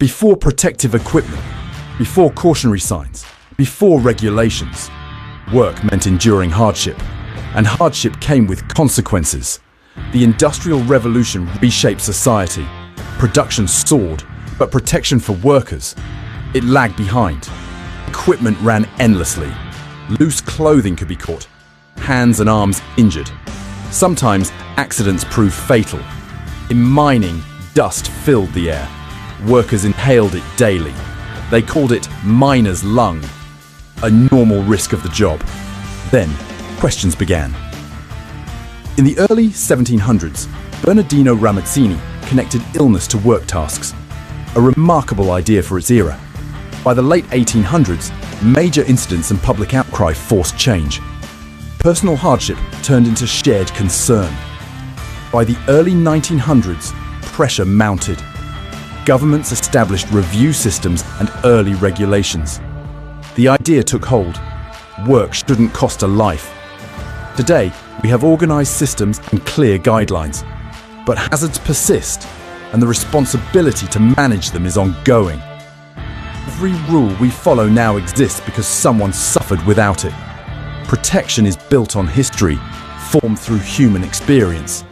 Before protective equipment, before cautionary signs, before regulations, work meant enduring hardship, and hardship came with consequences. The Industrial Revolution reshaped society. Production soared, but protection for workers, it lagged behind. Equipment ran endlessly. Loose clothing could be caught, hands and arms injured. Sometimes accidents proved fatal. In mining, dust filled the air. Workers inhaled it daily. They called it miner's lung, a normal risk of the job. Then, questions began. In the early 1700s, Bernardino Ramazzini connected illness to work tasks, a remarkable idea for its era. By the late 1800s, major incidents and public outcry forced change. Personal hardship turned into shared concern. By the early 1900s, pressure mounted. Governments established review systems and early regulations. The idea took hold. Work shouldn't cost a life. Today, we have organized systems and clear guidelines. But hazards persist, and the responsibility to manage them is ongoing. Every rule we follow now exists because someone suffered without it. Protection is built on history, formed through human experience.